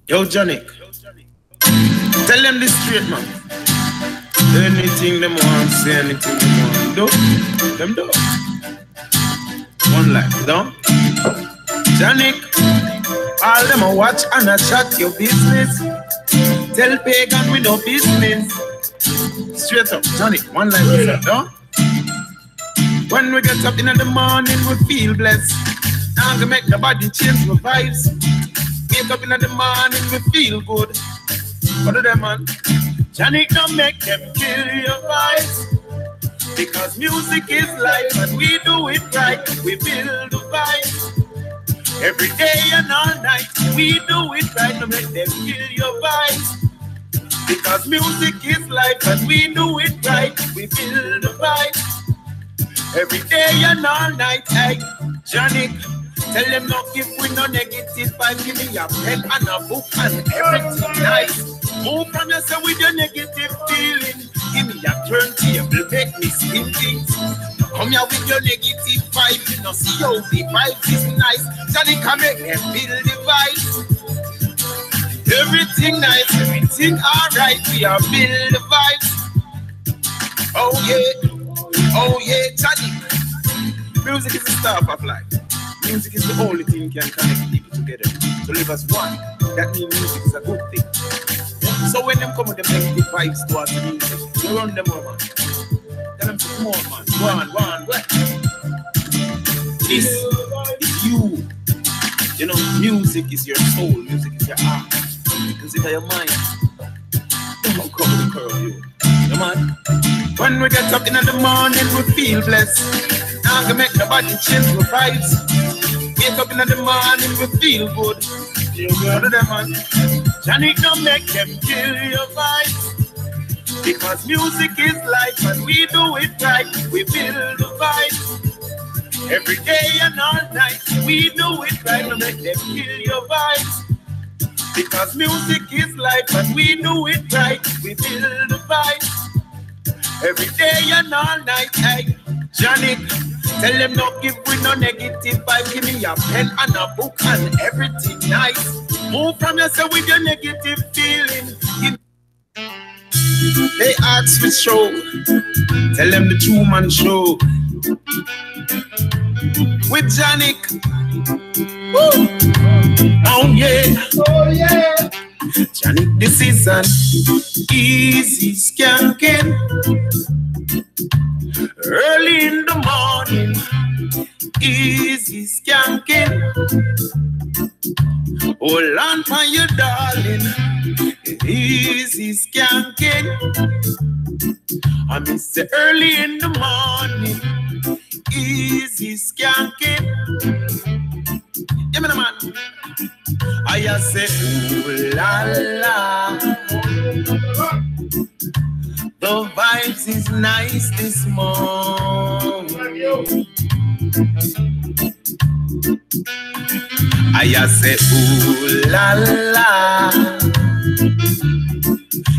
Yo, Johnny, tell them this straight, man. Anything them want, say anything them want. Do them do. One life, don't. Johnny, all them a watch and a chat your business. Tell pagan we no business. Straight up, Johnny, one life, don't. When we get up in the morning, we feel blessed. Now to make the body change my vibes. Wake up in the morning, we feel good. What do them, man? Johnny, don't make them kill your vibes. Because music is life and we do it right. We build the vibes. Every day and all night, we do it right. Don't make them kill your vibes. Because music is life and we do it right. We build the vibes. Every day and all night, hey, Johnny, tell them no give we no negative vibe. Give me a pen and a book and everything nice. Move from yourself with your negative feeling. Give me a turntable, make me spin things. Come here with your negative vibe. You know, see how the vibe is nice. Johnny can make them build the vibes. Everything nice, everything alright. We are build the vibes. Oh yeah, Johnny. Music is the star of life. Music is the only thing can connect people together to live as one. That means music is a good thing. So when them come with them negative vibes towards the music, you run them over. Tell them to come on, man. One. This is you. You know, music is your soul. Music is your heart. Music is your mind. Don't come with the curve, you. Come on. When we get up in the morning, we feel blessed. Now to make the body change the vibes. Wake up in the morning, we feel good. You go to them, man. Johnny, don't make them kill your vibes. Because music is life and we do it right. We build the vibes. Every day and all night, we do it right. Don't make them kill your vibes. Because music is life and we do it right. We build the vibes. Every day and all night, hey, Johnny, tell them no give with no negative vibe. Give me a pen and a book and everything nice. Move from yourself with your negative feeling. They ask for show. Tell them the two-man show. With Johnny. Woo. Oh yeah. Johnny, this is an easy skanking. Early in the morning, easy skanking. Hold on for your darling, easy skanking. I miss the early in the morning, easy skanking. Give me the man. I just say, ooh la la. The vibes is nice this morning. I just say, ooh la la.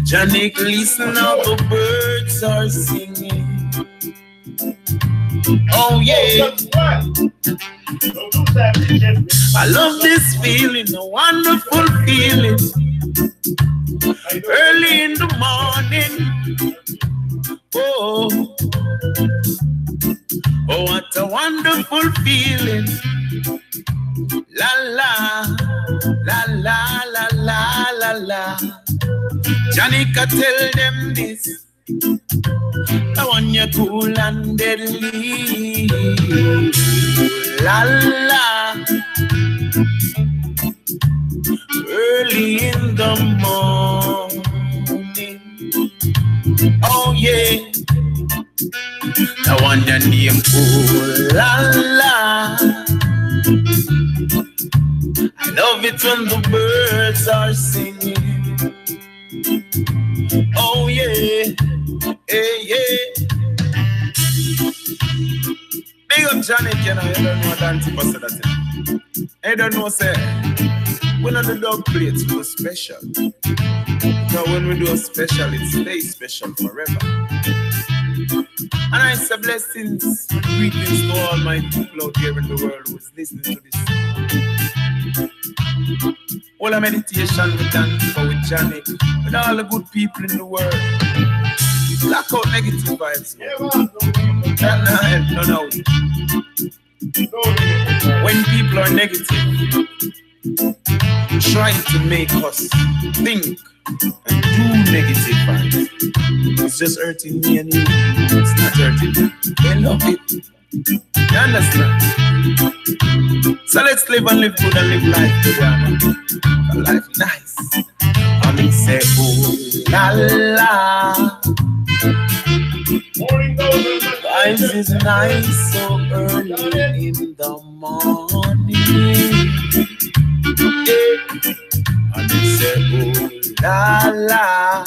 Janik, listen how the birds are singing. Oh yeah. I love this feeling, a wonderful feeling. Early in the morning. Oh, what a wonderful feeling. La la, la la, la la, la la. Janika, tell them this. I want you cool and deadly. La la. Early in the morning. Oh yeah. I want your name. Ooh la la. I love it when the birds are singing. Oh yeah. Hey, yeah. Big up Johnny, you know, you don't know what Dante was that thing. I don't know, say, we don't do dog plates, we do special. So when we do a special, it stays special forever. And I say blessings, greetings to all my people out here in the world who's listening to this. All the meditation we done for with Johnny, with all the good people in the world. Black out negative vibes. That not help, no. When people are negative, trying to make us think and do negative vibes, it's just hurting me and you. It's not hurting them. They love it. You understand? So let's live and live good and live life together. Life nice. I mean say, oh la la. Vibes is nice so early in the morning. And they say, oh la la.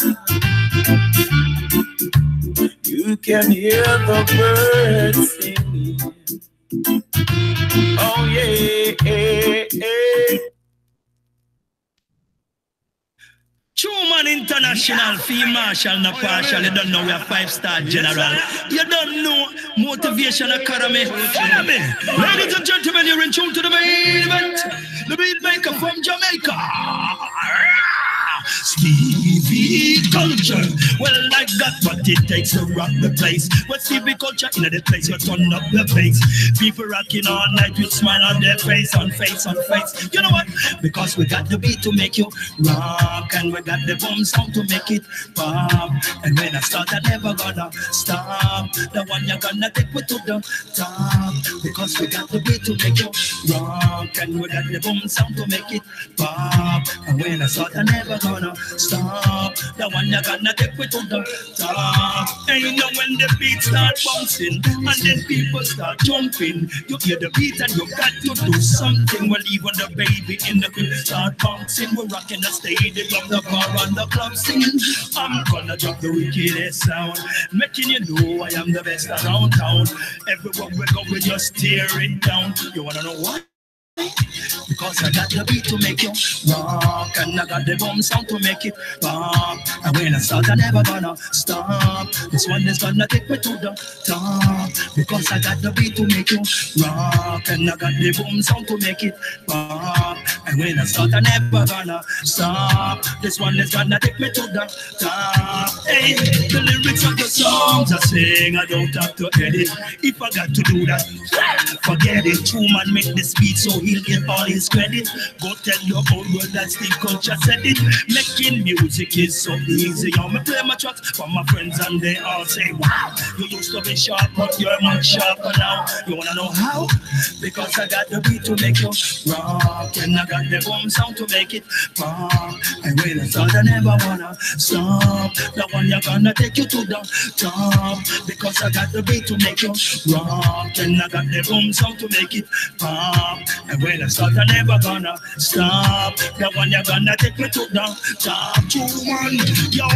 You can hear the birds singing. Oh yeah. Truman International, Field Marshal, no partial. You don't know we are 5-star general. You don't know Motivation Academy. Ladies and gentlemen, you're in tune to the main event. The beat maker from Jamaica. Stevie Culture. Well, I got what it takes to rock the place. But Stevie Culture in the place, you turn up the bass. People rocking all night with smile on their face, on face, on face. You know what? Because we got the beat to make you rock, and we got the boom sound to make it pop. And when I start, I never gonna stop. The one you're gonna take me to the top. Because we got the beat to make you rock, and we got the boom sound to make it pop. And when I start, I never gonna stop. The one you're gonna take me to the top. And you know when the beat start bouncing, and then people start jumping, you hear the beat and you got to do something. Well, even the baby in the crib start bouncing. We're rocking the stadium, the bar and the club singing. I'm gonna drop the wickedest sound, making you know I am the best around town. Everywhere we go, we just tear it down. You wanna know why? Because I got the beat to make you rock, and I got the boom sound to make it pop. And when I start, I never gonna stop. This one is gonna take me to the top. Because I got the beat to make you rock, and I got the boom sound to make it pop. And when I start, I never gonna stop. This one is gonna take me to the top. Hey, the lyrics of the songs I sing, I don't have to edit. If I got to do that, forget it. True man make this beat so he'll get all his credit. Go tell the whole world that Steve Culture said it. Making music is so easy. I'm play my tracks for my friends and they all say, wow, you used to be sharp, but you're much sharper now. You wanna know how? Because I got the beat to make you rock, and I got the boom sound to make it pop. And when I start, I never wanna stop. The one you're gonna take you to the top. Because I got the beat to make you rock, and I got the boom sound to make it pop. And when I start, I never gonna stop. The one you're gonna take me to the top. True one, yo.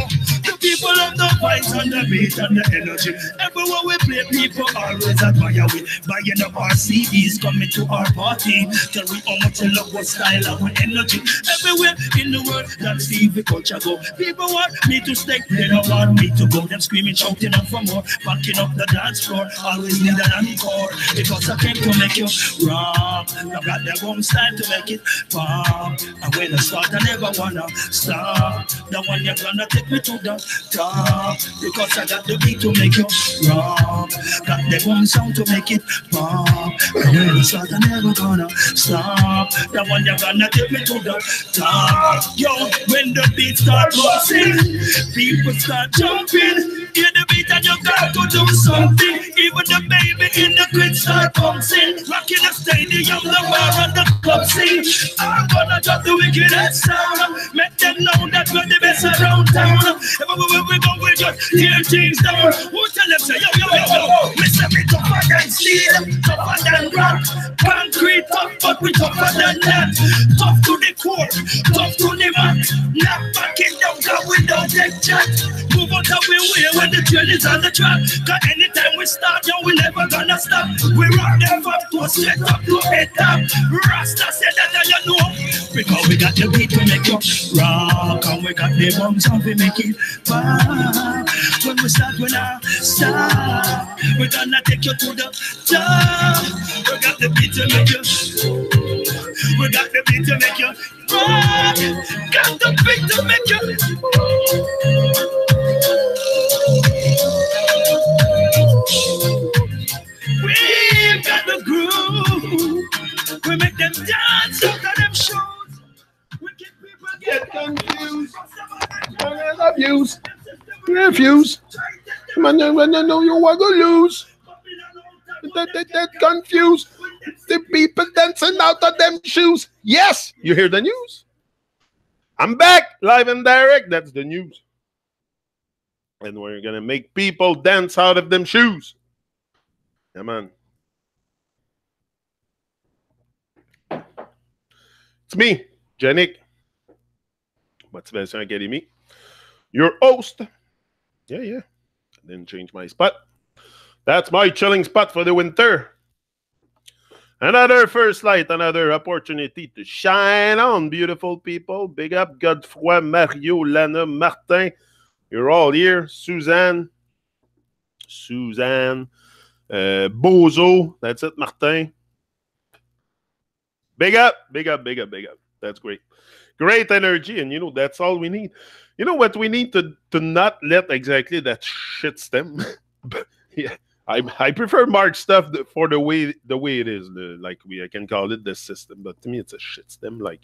The people of the vibes and the beat and the energy. Everywhere we play, people always admire we. Buying up our CDs, coming to our party. Tell we how much they love our style and our energy. Everywhere in the world that Stevie Culture go. People want me to stay, they don't want me to go. Them screaming, shouting out for more. Backing up the dance floor, always need an encore. Because I came to make you rock. I got the boom style to make it pop. And when I start, I never wanna stop. The one you're gonna take me to the top. Because I got the beat to make you rock. Got the boom sound to make it pop. And when I start, I never gonna stop. The one you're gonna take me to the top. Yo, when the beat start bouncing, people start jumping. Hear the beat and you got to do something. Even the baby in the crib start bouncing. Rocking the stadium, the bar and the club sing. I'm gonna drop the wickedest sound. Make them know that we're the best around town. Everywhere we go, we just tear things down. Who tell them say, yo, yo, yo, yo. We say we tougher than steel, tougher than rock. Concrete tough, but we tougher than that. Tough to the core, tough to the max. Not back it down, cause we don't take chat. Move out of the way when the train is on the track. Cause anytime we start, yo, we never gonna stop. We rock them from to straight up to head top. Rasta said that you know. Because we got the beat to make you rock, and we got the boom sound to make it pop. When we start, we not stop. We're gonna take you to the top. We got the beat to make you. We got the beat to make you rock. Got the beat to make you. We got the groove. We make them dance out of them shoes. We keep people get confused. Abuse. Refuse. Man, I know you want to lose. That confused. The people dancing out of them shoes. Yes, you hear the news? I'm back, live and direct. That's the news. And we're going to make people dance out of them shoes. Yeah, man. It's me, Janik. Motivation Academy. Your host. Yeah. I didn't change my spot. That's my chilling spot for the winter. Another first light, another opportunity to shine on, beautiful people. Big up Godefroy, Mario, Lana, Martin. You're all here. Suzanne, Bozo. That's it, Martin. Big up. That's great. Great energy, and you know, that's all we need. You know what we need to not let exactly that shit stem. Yeah, I prefer Mark stuff for the way it is. I can call it the system, but to me it's a shit stem. Like,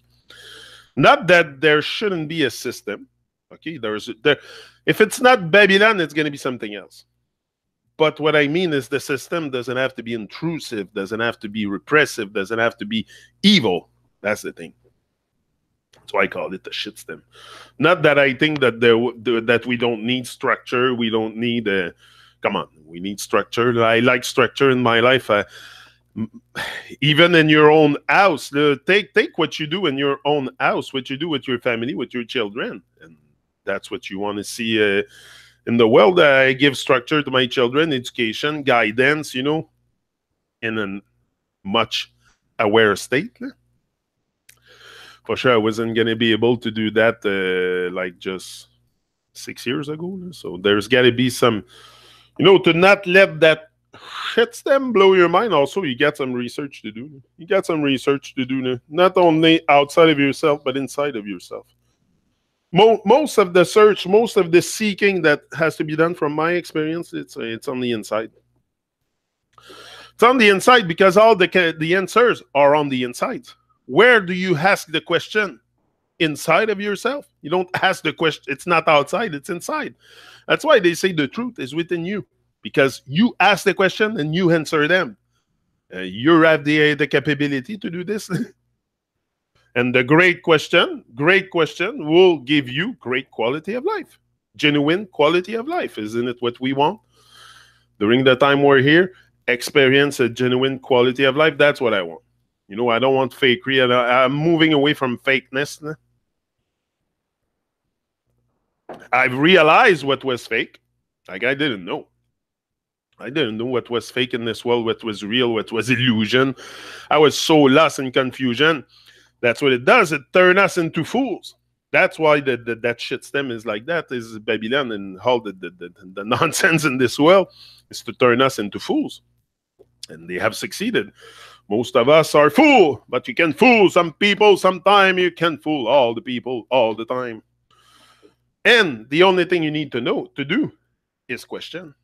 not that there shouldn't be a system. Okay, if it's not Babylon, it's gonna be something else. But what I mean is the system doesn't have to be intrusive, doesn't have to be repressive, doesn't have to be evil. That's the thing. That's why I call it the shitstem. Not that I think that that we don't need structure. We don't need come on, we need structure. I like structure in my life. Even in your own house, take what you do in your own house, what you do with your family, with your children, and that's what you want to see in the world. I give structure to my children, education, guidance. You know, in a much aware state. For sure, I wasn't going to be able to do that like just 6 years ago. So there's got to be some, you know, to not let that shitstem blow your mind. Also, you got some research to do. You got some research to do, not only outside of yourself, but inside of yourself. Most of the search, most of the seeking that has to be done, from my experience, it's on the inside. It's on the inside because all the answers are on the inside. Where do you ask the question? Inside of yourself. You don't ask the question. It's not outside. It's inside. That's why they say the truth is within you, because you ask the question and you answer them. You have the capability to do this. And the great question will give you great quality of life. Genuine quality of life. Isn't it what we want? During the time we're here, experience a genuine quality of life. That's what I want. You know, I don't want fakery. I'm moving away from fakeness. I've realized what was fake. Like, I didn't know. I didn't know what was fake in this world, what was real, what was illusion. I was so lost in confusion. That's what it does. It turns us into fools. That's why that shit stem is like that, is Babylon, and all the nonsense in this world is to turn us into fools. And they have succeeded. Most of us are fool, but you can fool some people sometime. You can fool all the people all the time. And the only thing you need to do is question.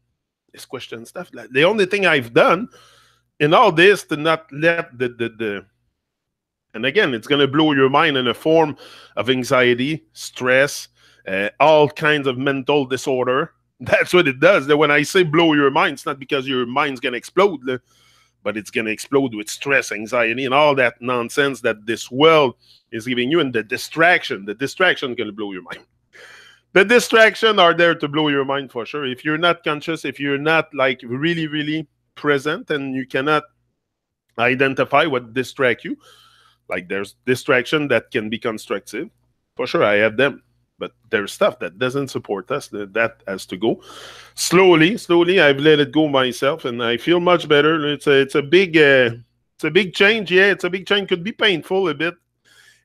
Is question stuff. The only thing I've done in all this to not let and again, it's going to blow your mind in a form of anxiety, stress, all kinds of mental disorder. That's what it does. That when I say blow your mind, it's not because your mind's going to explode. But it's going to explode with stress, anxiety, and all that nonsense that this world is giving you. And the distraction is going to blow your mind. The distractions are there to blow your mind for sure. If you're not conscious, if you're not like really, really present, and you cannot identify what distracts you, like there's distraction that can be constructive. For sure, I have them. But there's stuff that doesn't support us. That has to go. Slowly, I've let it go myself, and I feel much better. It's a big change. Yeah, it's a big change. Could be painful a bit.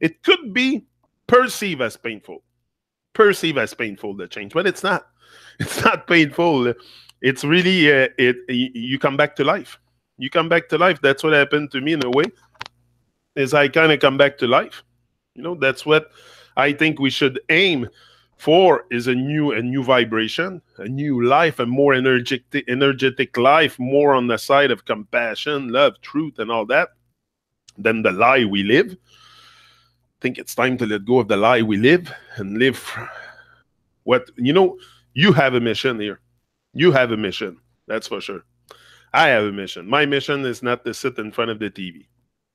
It could be perceived as painful. The change, but it's not. It's not painful. It's really you come back to life. You come back to life. That's what happened to me in a way. Is I kind of come back to life. You know, that's what I think we should aim for, is a new vibration, a new life, a more energetic life, more on the side of compassion, love, truth, and all that, than the lie we live. I think it's time to let go of the lie we live and live what, you know, you have a mission here. You have a mission. That's for sure. I have a mission. My mission is not to sit in front of the TV.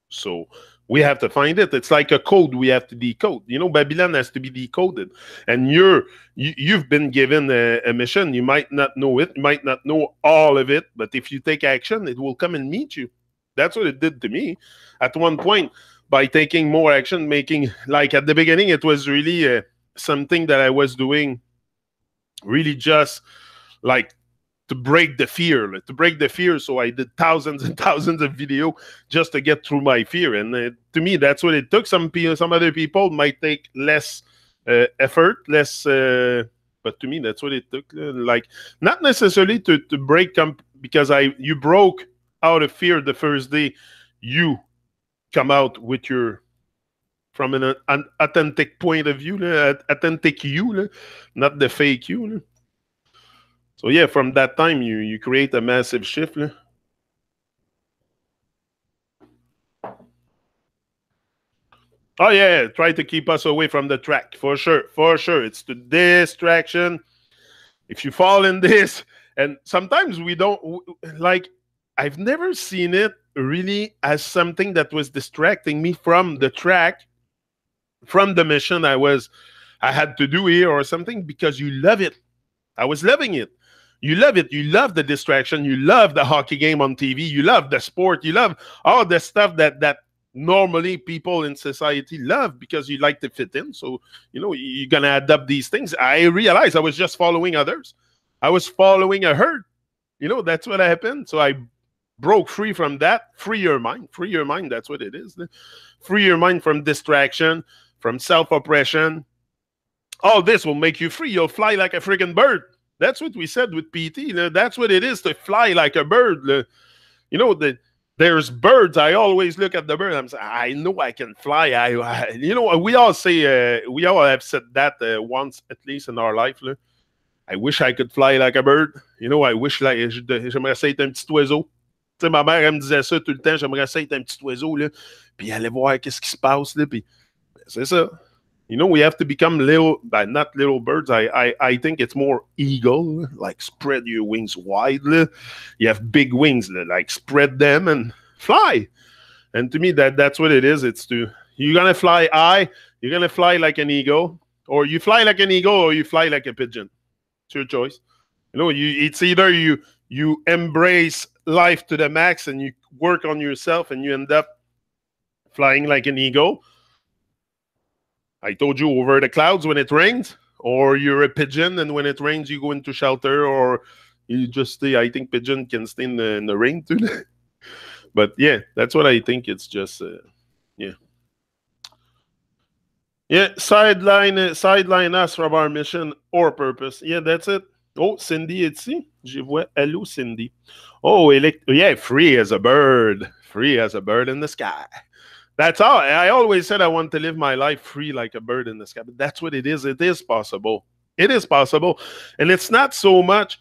So we have to find it. It's like a code we have to decode. You know, Babylon has to be decoded. And you've been given a mission. You might not know it. You might not know all of it. But if you take action, it will come and meet you. That's what it did to me. At one point, by taking more action, making, like at the beginning, it was really something that I was doing really just like to break the fear, like, to break the fear. So I did thousands and thousands of video just to get through my fear. And to me, that's what it took. Some other people might take less effort, less. But to me, that's what it took. Like, not necessarily to break because you broke out of fear the first day. You come out with your, from an authentic point of view, authentic you, not the fake you. So yeah, from that time, you create a massive shift. Oh yeah, try to keep us away from the track, for sure, for sure. It's the distraction. If you fall in this, and sometimes we don't, like, I've never seen it really as something that was distracting me from the track, from the mission I had to do here or something, because you love it. I was loving it. You love it. You love the distraction. You love the hockey game on TV. You love the sport. You love all the stuff that normally people in society love, because you like to fit in. So, you know, you're going to adapt these things. I realized I was just following others. I was following a herd. You know, that's what happened. So I broke free from that. Free your mind. Free your mind. That's what it is. Free your mind from distraction, from self-oppression. All this will make you free. You'll fly like a freaking bird. That's what we said with PT. That's what it is to fly like a bird. You know, there's birds. I always look at the bird. I'm saying, I know I can fly. You know, we all say, we all have said that once at least in our life. I wish I could fly like a bird. You know, I wish, like, j'aimerais ça être un petit oiseau. Tu sais, ma mère, elle me disait ça tout le temps. J'aimerais ça être un petit oiseau, là, puis aller voir qu'est-ce qui se passe, là, puis c'est ça. You know, we have to become little, not little birds. I think it's more eagle, like spread your wings wide. You have big wings, like spread them and fly. And to me, that's what it is. You're going to fly high, you're going to fly like an eagle, or you fly like an eagle, or you fly like a pigeon. It's your choice. You know, it's either you embrace life to the max and you work on yourself and you end up flying like an eagle. I told you, over the clouds when it rains, or you're a pigeon and when it rains you go into shelter, or you just stay. I think pigeon can stay in the rain too. But yeah, that's what I think. It's just yeah. Sideline us from our mission or purpose. Yeah, that's it. Oh, Cindy est ici. Je vois. Hello, Cindy. Oh, yeah, free as a bird. Free as a bird in the sky. That's all. I always said I want to live my life free like a bird in the sky. But that's what it is. It is possible. It is possible. And it's not so much,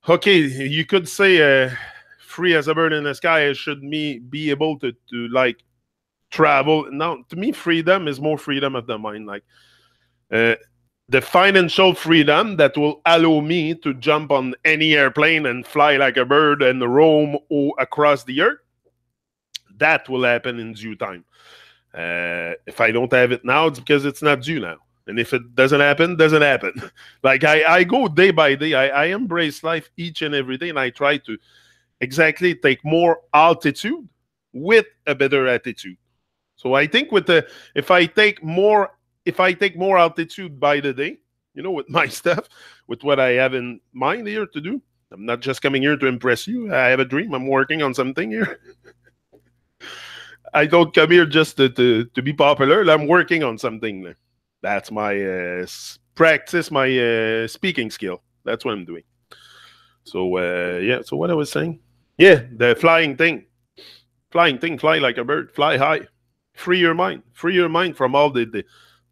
okay, you could say free as a bird in the sky. Should me be able to like travel? Now, to me, freedom is more freedom of the mind. Like the financial freedom that will allow me to jump on any airplane and fly like a bird and roam across the earth. That will happen in due time. If I don't have it now, it's because it's not due now. And if it doesn't happen, doesn't happen. Like I go day by day. I embrace life each and every day, and I try to exactly take more altitude with a better attitude. So I think if I take more altitude by the day, you know, with my stuff, with what I have in mind here to do, I'm not just coming here to impress you. I have a dream. I'm working on something here. I don't come here just to be popular. I'm working on something. That's my practice, my speaking skill. That's what I'm doing. So, yeah. So what I was saying? Yeah, the flying thing. Fly like a bird. Fly high. Free your mind. Free your mind from all the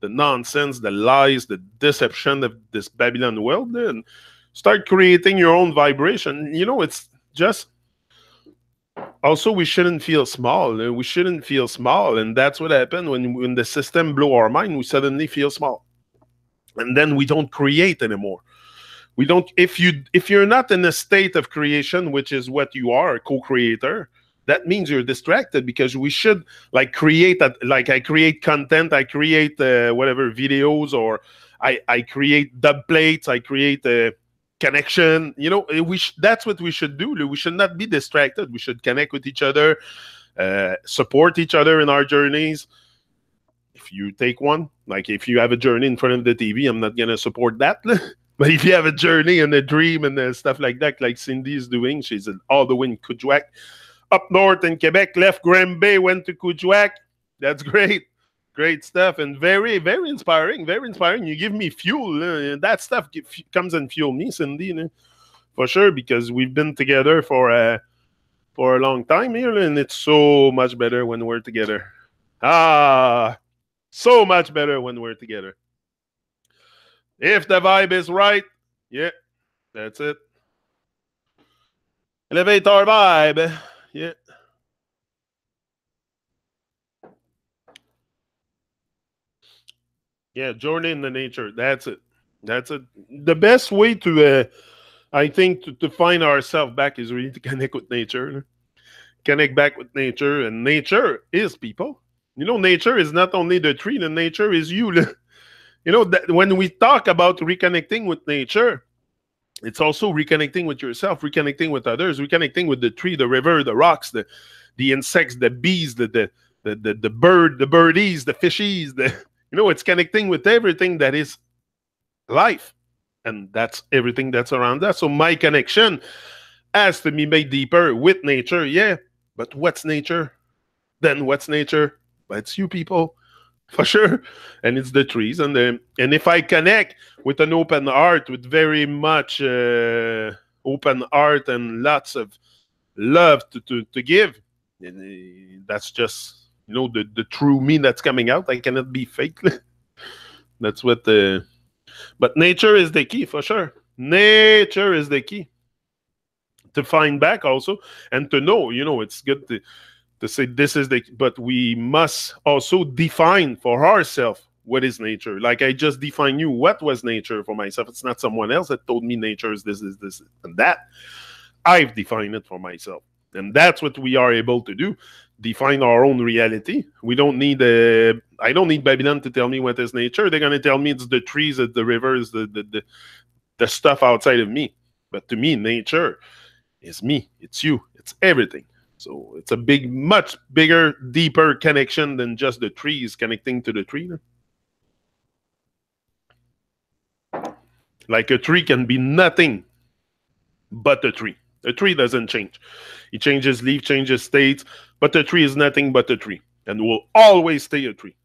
nonsense, the lies, the deception of this Babylon world, and start creating your own vibration. You know, it's just also we shouldn't feel small. We shouldn't feel small, and that's what happened when the system blew our mind. We suddenly feel small, and then we don't create anymore. We don't. If you're not in a state of creation, which is what you are, a co-creator, that means you're distracted, because we should like create like I create content, I create whatever videos, or I create dub plates, I create a connection. You know, that's what we should do. We should not be distracted. We should connect with each other, support each other in our journeys. If you take one, like if you have a journey in front of the TV, I'm not gonna support that. But if you have a journey and a dream and stuff like that, like Cindy's doing, she's all the way in Coudjouac, up north in Quebec, left Granby, went to Coudjouac. That's great. Great stuff, and very, very inspiring. Very inspiring. You give me fuel. That stuff comes and fuel me, Cindy, for sure, because we've been together for a long time here, and it's so much better when we're together. So much better when we're together. If the vibe is right, yeah, that's it. Elevator vibe, yeah. Yeah, journey in the nature. That's it. That's it. The best way to, I think, to find ourselves back is really to connect with nature. Connect back with nature, and nature is people. You know, nature is not only the tree, the nature is you. You know, that when we talk about reconnecting with nature, it's also reconnecting with yourself, reconnecting with others, reconnecting with the tree, the river, the rocks, the insects, the bees, the bird, the birdies, the fishies. You know, it's connecting with everything that is life, and that's everything that's around us. So my connection has to be made deeper with nature. Yeah, but what's nature? Then what's nature? But it's you people. For sure. And it's the trees. And if I connect with an open heart, with very much open heart and lots of love to give, that's just, you know, the true me that's coming out. I cannot be fake. That's what but nature is the key, for sure. Nature is the key to find back also, and to know, you know, it's good to say this is but we must also define for ourselves what is nature. Like I just defined you what was nature for myself. It's not someone else that told me nature is this, and that. I've defined it for myself, and that's what we are able to do. Define our own reality. We don't need I don't need Babylon to tell me what is nature. They're gonna tell me it's the trees, the rivers, the stuff outside of me. But to me, nature is me. It's you. It's everything. So it's a much bigger, deeper connection than just the trees connecting to the tree. Like a tree can be nothing but a tree. A tree doesn't change. It changes leaf, changes states, but the tree is nothing but a tree and will always stay a tree.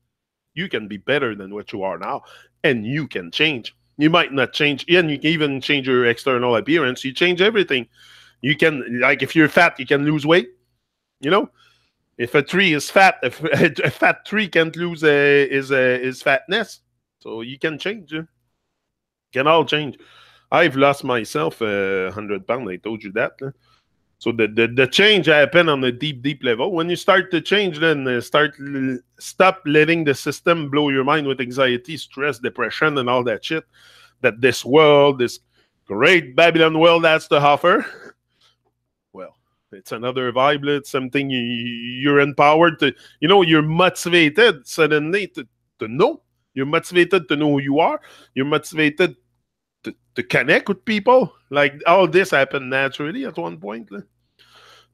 You can be better than what you are now, and you can change. You might not change, and you can even change your external appearance. You change everything. You can, like if you're fat, you can lose weight. You know, if a tree is fat, a fat tree can't lose his fatness. So you can change. You can all change. I've lost myself 100 pounds. I told you that. So the change happened on a deep level. When you start to change, then stop letting the system blow your mind with anxiety, stress, depression, and all that shit that this world, this great Babylon world has to offer. Well, it's another vibe. It's something you're empowered to, you know, you're motivated suddenly to know. You're motivated to know who you are. You're motivated to connect with people. Like all this happened naturally at one point.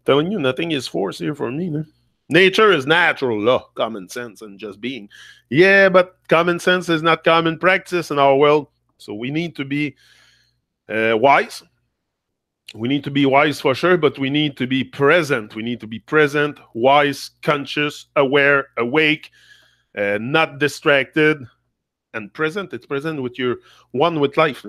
Telling you, nothing is forced here for me. Nature is natural law, common sense, and just being. Yeah, but common sense is not common practice in our world. So we need to be wise. We need to be wise for sure, but we need to be present. We need to be present, wise, conscious, aware, awake, not distracted, and present. It's present with your one with life.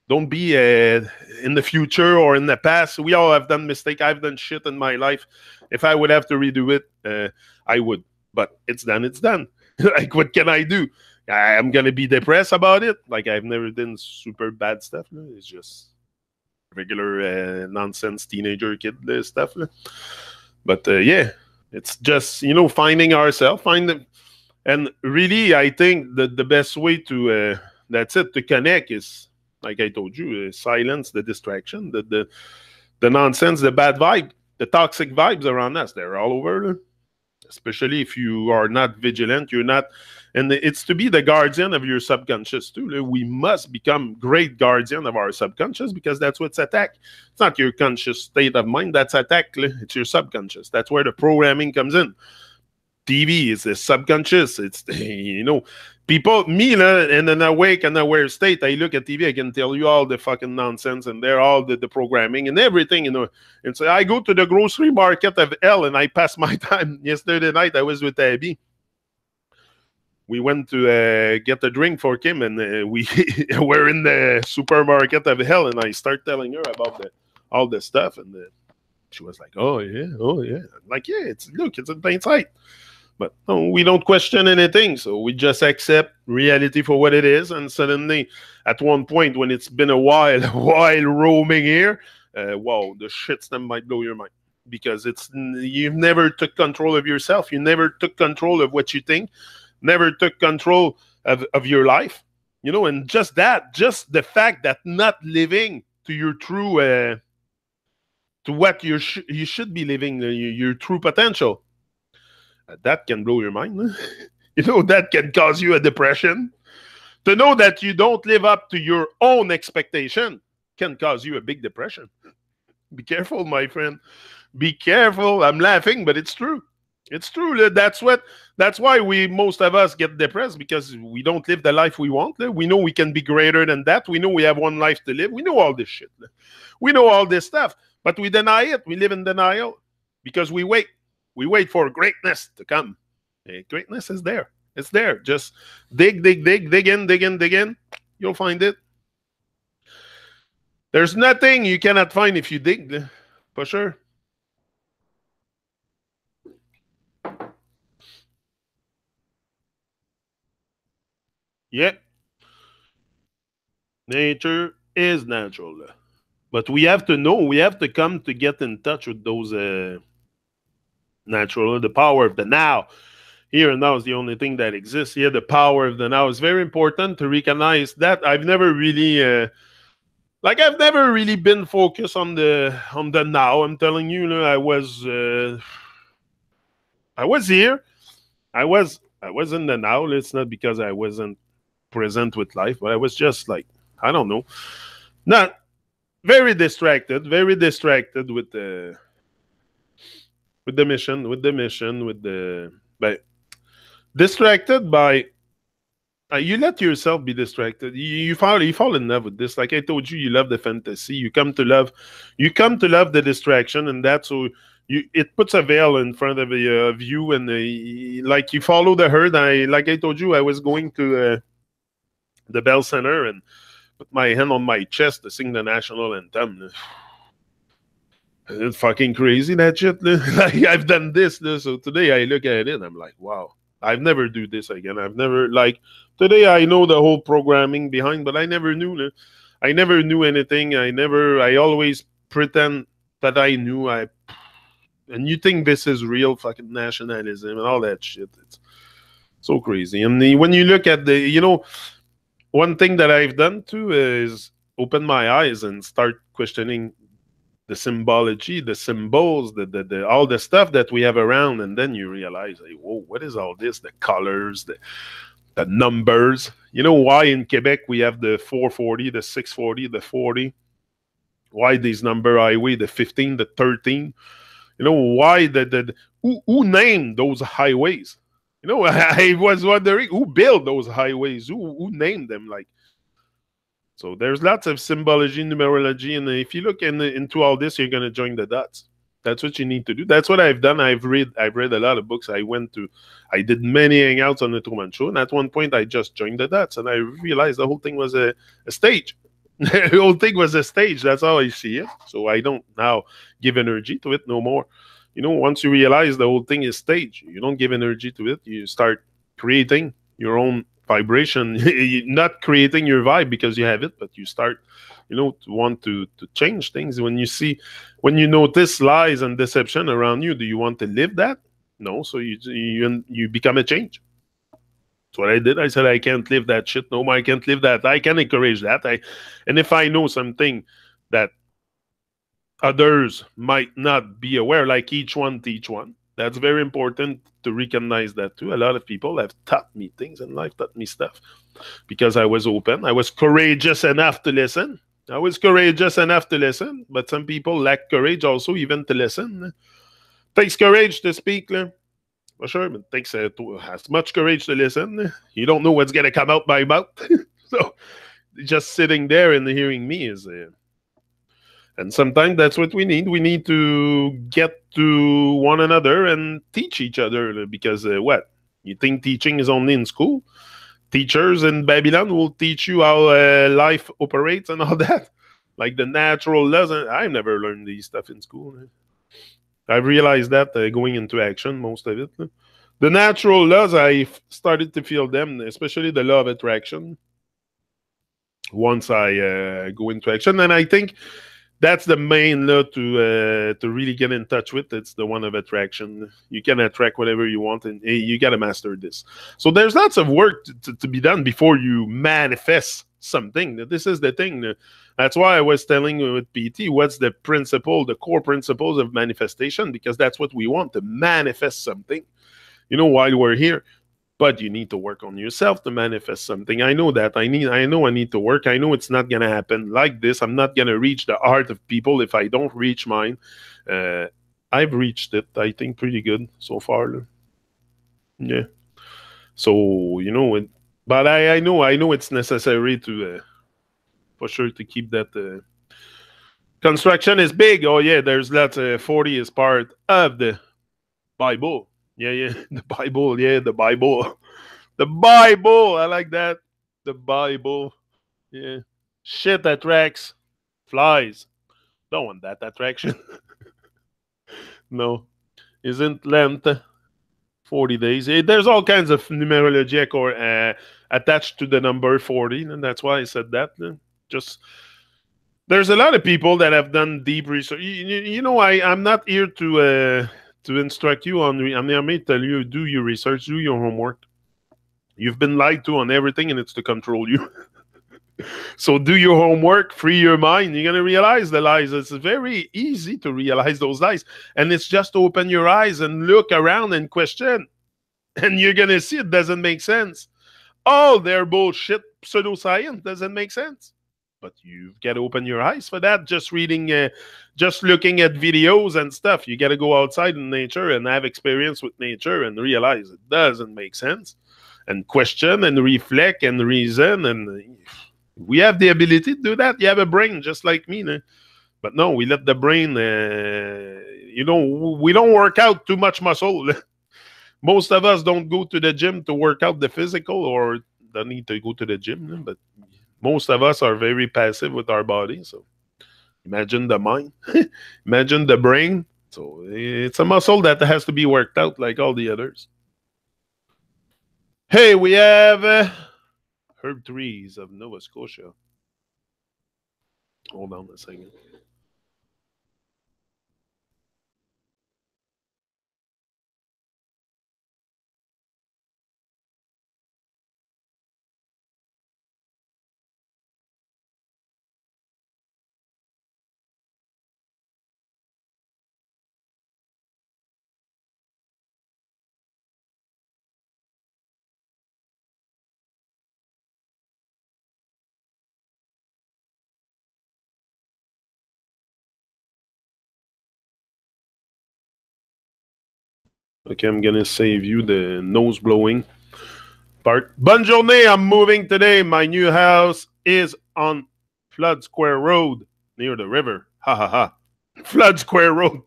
Don't be in the future or in the past. We all have done mistakes. I've done shit in my life. If I would have to redo it, I would. But it's done. It's done. Like, what can I do? I'm gonna be depressed about it. Like, I've never done super bad stuff. No? It's just regular nonsense teenager kid stuff. No? But yeah, it's just finding ourselves, and really, I think that the best way to that's it, to connect is, like I told you, silence the distraction, the nonsense, the bad vibe, the toxic vibes around us. They're all over. Especially if you are not vigilant, you're not, and it's to be the guardian of your subconscious too. We must become great guardian of our subconscious, because that's what's attacked. It's not your conscious state of mind that's attacked. It's your subconscious. That's where the programming comes in. TV is the subconscious. It's people, me, in an awake and aware state, I look at TV, I can tell you all the fucking nonsense, and they're all the programming and everything, And so I go to the grocery market of hell, and I pass my time. Yesterday night, I was with Abby. We went to get a drink for Kim, and we were in the supermarket of hell, and I start telling her about all the stuff, and she was like, "Oh yeah, oh yeah." I'm like, yeah, it's in plain sight. But no, we don't question anything, so we just accept reality for what it is. And suddenly, at one point, when it's been a while roaming here, wow, the shitstem might blow your mind, because you've never took control of yourself. You never took control of what you think, never took control of your life. And just the fact that not living to your true, to what you should be living, your true potential. That can blow your mind. That can cause you a depression. To know that you don't live up to your own expectation can cause you a big depression. Be careful, my friend. Be careful. I'm laughing, but it's true. It's true. That's why most of us get depressed, because we don't live the life we want. We know we can be greater than that. We know we have one life to live. We know all this shit. We know all this stuff, but we deny it. We live in denial because we wait. We wait for greatness to come. Greatness is there. It's there. Just dig in. You'll find it. There's nothing you cannot find if you dig, for sure. Yeah. Nature is natural. But we have to know, we have to come to get in touch with those natural, the power of the now. Here and now is the only thing that exists. Here, the power of the now is very important to recognize that. I've never really been focused on the now. I'm telling you, I was here. I was in the now. It's not because I wasn't present with life, but I was just like, I don't know, not very distracted with the mission, but distracted by you let yourself be distracted. You fall in love with this. Like I told you, you love the fantasy. You come to love the distraction, and that's so it puts a veil in front of you, and like you follow the herd. Like I told you, I was going to the Bell Center and put my hand on my chest to sing the national anthem. It's fucking crazy, that shit. Like, I've done this. So today I look at it and I'm like, wow, I've never do this again. I've never, like, today I know the whole programming behind, but I never knew. I never knew anything. I always pretend that I knew. And you think this is real fucking nationalism and all that shit. It's so crazy. And when you look at one thing that I've done too is open my eyes and start questioning the symbology, the symbols, the all the stuff that we have around, and then you realize, like, whoa, what is all this? The colors, the numbers. You know why in Quebec we have the 440, the 640, the 40? Why these number highway, the 15, the 13? You know why who named those highways? I was wondering who built those highways, who named them, like. So there's lots of symbology, numerology, and if you look into all this, you're going to join the dots. That's what you need to do. That's what I've done. I've read a lot of books. I did many hangouts on the Truman Show, and at one point I just joined the dots, and I realized the whole thing was a stage. The whole thing was a stage. That's how I see it. So I don't now give energy to it no more. You know, once you realize the whole thing is staged, you don't give energy to it. You start creating your own vibration. You're not creating your vibe because you have it, but you start, you know, to want to change things. When you notice lies and deception around you, do you want to live that? No. So you become a change. That's what I did. I said I can't live that shit. No, I can't live that. I can encourage that. And if I know something that others might not be aware, like each one teach one. That's very important to recognize that too. A lot of people have taught me things in life, taught me stuff because I was open. I was courageous enough to listen. I was courageous enough to listen, but some people lack courage also even to listen. Takes courage to speak, for sure, but it takes as much courage to listen. You don't know what's going to come out by mouth. So just sitting there and hearing me is... and sometimes that's what we need. We need to get to one another and teach each other because what? You think teaching is only in school? Teachers in Babylon will teach you how life operates and all that. Like the natural laws. I've never learned these stuff in school. I've realized that going into action, most of it. The natural laws, I started to feel them, especially the law of attraction, once I go into action. And I think that's the main law to really get in touch with. It's the one of attraction. You can attract whatever you want, and hey, you got to master this. So there's lots of work to be done before you manifest something. This is the thing. That's why I was telling you with PT, what's the principle, the core principles of manifestation, because that's what we want, to manifest something, you know, while we're here. But you need to work on yourself to manifest something. I know that. I know I need to work. I know it's not going to happen like this. I'm not going to reach the heart of people if I don't reach mine. I've reached it, I think, pretty good so far. Yeah. So, you know, but I know it's necessary to, for sure, to keep that. Construction is big. Oh, yeah, there's that 40 is part of the Bible. Yeah, the Bible. Yeah, the Bible. The Bible. I like that. The Bible. Yeah. Shit attracts flies. Don't want that attraction. No. Isn't Lent 40 days? There's all kinds of numerology attached to the number 40, and that's why I said that. Just there's a lot of people that have done deep research. You know, I'm not here to instruct you on. I'm here to tell you, do your research, do your homework. You've been lied to on everything, and it's to control you. So do your homework, free your mind. You're going to realize the lies. It's very easy to realize those lies. And it's just open your eyes and look around and question. And you're going to see it doesn't make sense. All their bullshit pseudoscience doesn't make sense. But you've got to open your eyes for that. Just reading, just looking at videos and stuff. You got to go outside in nature and have experience with nature and realize it doesn't make sense. And question and reflect and reason. And we have the ability to do that. You have a brain just like me. No? But no, we let the brain, you know, we don't work out too much muscle. Most of us don't go to the gym to work out the physical or don't need to go to the gym. No? But most of us are very passive with our body. So imagine the mind. Imagine the brain. So it's a muscle that has to be worked out like all the others. Hey, we have herb trees of Nova Scotia. Hold on a second. Okay, I'm gonna save you the nose blowing part. Bonne journée, I'm moving today. My new house is on Flood Square Road near the river. Ha ha ha. Flood Square Road.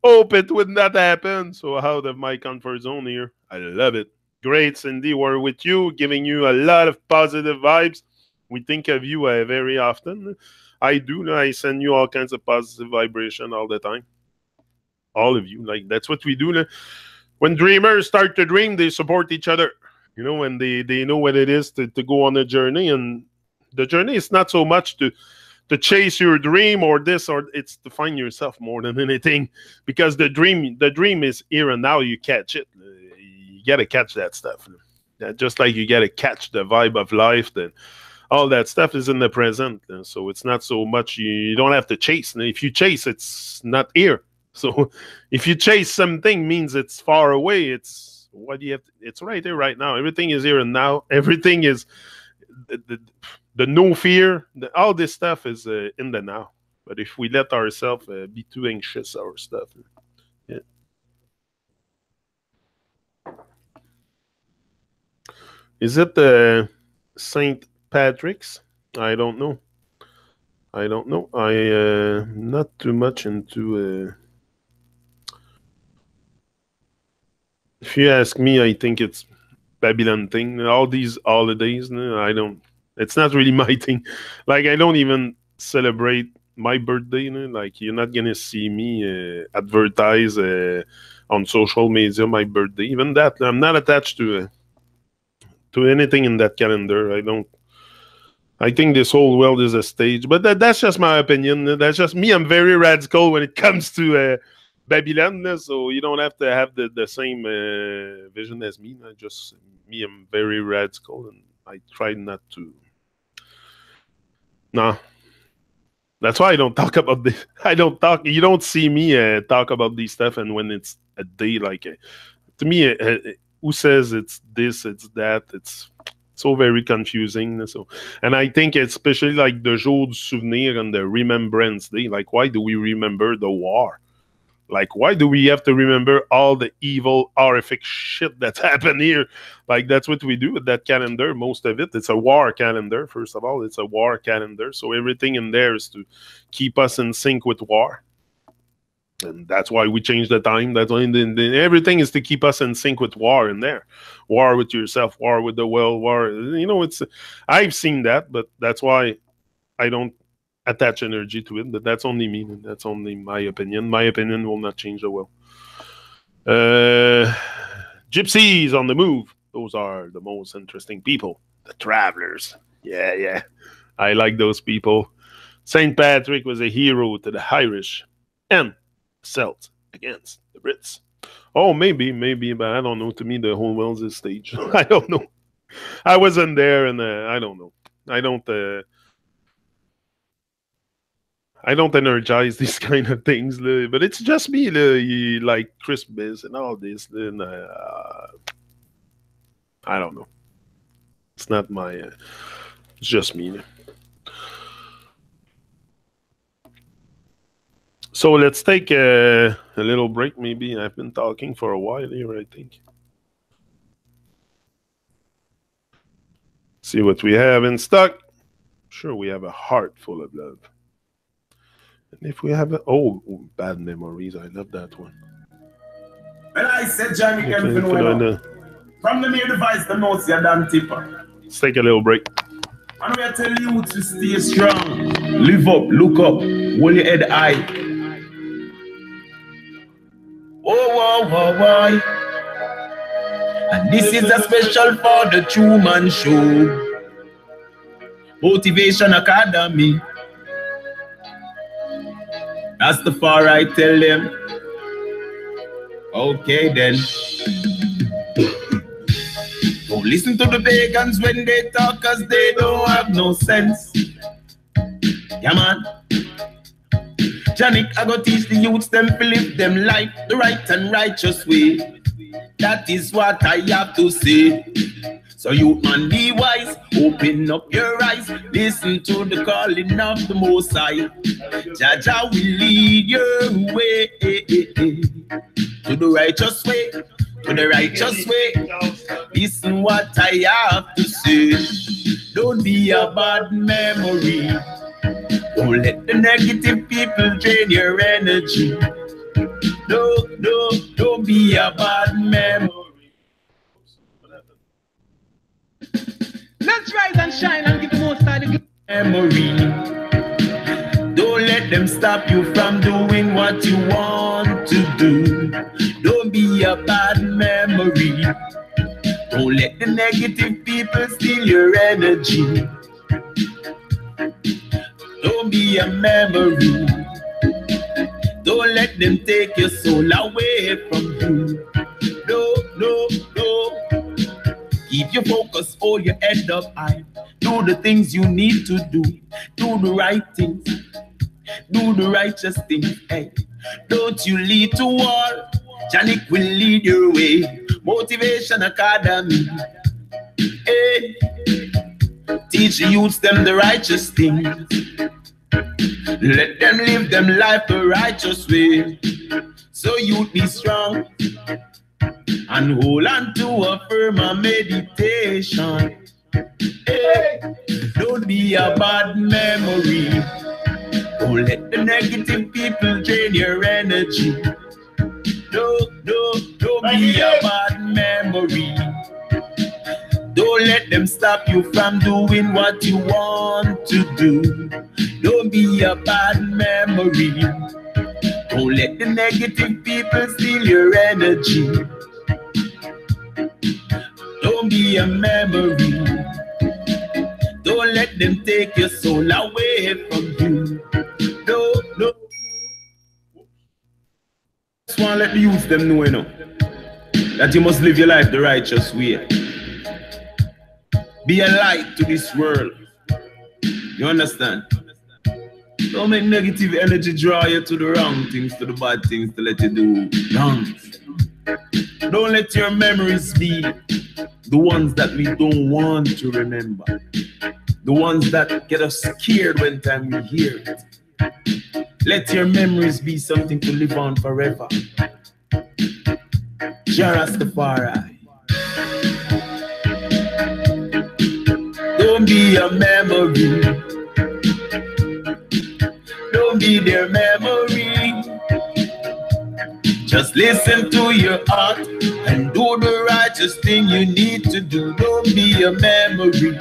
Hope it would not happen. So out of my comfort zone here. I love it. Great, Cindy. We're with you, giving you a lot of positive vibes. We think of you very often. I do. I send you all kinds of positive vibration all the time. all of you. Like, that's what we do. When dreamers start to dream, they support each other. You know, when they know what it is to go on a journey. And the journey is not so much to chase your dream or this, or it's to find yourself more than anything. Because the dream is here and now. You catch it. You got to catch that stuff. Just like you got to catch the vibe of life, then all that stuff is in the present. So it's not so much, you don't have to chase. And if you chase, it's not here. So if you chase something, means it's far away. It's what you have to, it's right here, right now. Everything is here and now. Everything is the no fear. All this stuff is in the now. But if we let ourselves be too anxious, our stuff. Yeah. Is it St. Patrick's? I don't know. I not too much into. If you ask me, I think it's Babylon thing. All these holidays, I don't. It's not really my thing. Like, I don't even celebrate my birthday. Like, you're not gonna see me advertise on social media my birthday. Even that, I'm not attached to anything in that calendar. I think this whole world is a stage, but that's just my opinion. That's just me. I'm very radical when it comes to Babylon, so you don't have to have the same vision as me. I'm very radical, and I try not to. No, that's why I don't talk about this. You don't see me talk about these stuff, and when it's a day like to me, who says it's this, it's that, it's so very confusing. So, and I think especially like the Jour du Souvenir and the Remembrance Day, like, why do we remember the war? Like, why do we have to remember all the evil, horrific shit that's happened here? Like, that's what we do with that calendar. Most of it, it's a war calendar. First of all, it's a war calendar. So everything in there is to keep us in sync with war. And that's why we change the time. That's why everything is to keep us in sync with war in there. War with yourself, war with the world, war. You know, I've seen that, but that's why I don't attach energy to it. But that's only me. That's only my opinion. My opinion will not change the world. Gypsies on the move. Those are the most interesting people. The travelers. Yeah. I like those people. St. Patrick was a hero to the Irish and Celts against the Brits. Oh, maybe, but I don't know. To me, the whole world's a stage. I don't know. I wasn't there, and I don't know. I don't energize these kind of things, but it's just me, like Christmas and all this. Then I don't know. It's not my. It's just me. So let's take a little break. Maybe I've been talking for a while here, I think. See what we have in stock. Sure, we have a heart full of love. And if we have bad memories, I love that one. Well, I said, Johnny, from the mere device, the notes you're done tipper. Let's take a little break. And we tell you to stay strong. Live up, look up, hold your head high. Whoa. And this is a special for the Truman Show. Motivation Academy. That's the far I tell them. Okay then. Don't listen to the pagans when they talk, cause they don't have no sense. Yeah, man. Janik, I go teach the youths them to live them life the right and righteous way. That is what I have to say. So youth man, be wise, open up your eyes, listen to the calling of the Most High. Jaja will lead your way to the righteous way, to the righteous way. Listen what I have to say. Don't be a bad memory. Don't let the negative people drain your energy. No, don't be a bad memory. Let's rise and shine and give the Most High the memory. Don't let them stop you from doing what you want to do. Don't be a bad memory. Don't let the negative people steal your energy. Don't be a memory. Don't let them take your soul away from you. No, no, no. Keep your focus, hold your head up high. Do the things you need to do. Do the right things. Do the righteous things. Hey. Don't you lead to war. Janik will lead your way. Motivation Academy. Hey. Teach the youths them the righteous things. Let them live them life the righteous way. So you'd be strong and hold on to a firm meditation. Hey, don't be a bad memory. Don't let the negative people drain your energy. No, no, don't be a bad memory. Don't let them stop you from doing what you want to do. Don't be a bad memory. Don't let the negative people steal your energy. Don't be a memory. Don't let them take your soul away from you. No, no. Just want to let the youth them know, you know, that you must live your life the righteous way. Be a light to this world. You understand? Don't make negative energy draw you to the wrong things, to the bad things, to let you do wrong. Don't let your memories be the ones that we don't want to remember. The ones that get us scared when time we hear it. Let your memories be something to live on forever. Jah Rastafari. Don't be a memory. Don't be their memory. Just listen to your heart and do the righteous thing you need to do. Don't be a memory.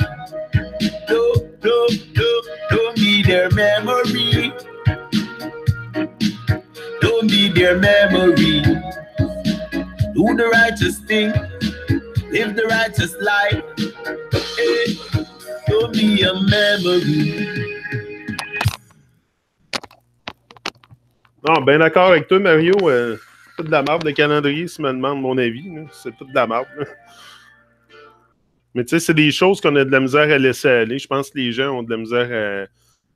Don't be their memory. Don't be their memory. Do the righteous thing. Live the righteous life. Hey, don't be a memory. Non, ben d'accord avec toi, Mario. C'est toute de la merde de calendrier, si tu me demandes mon avis. C'est toute de la merde. Mais tu sais, c'est des choses qu'on a de la misère à laisser aller. Je pense que les gens ont de la misère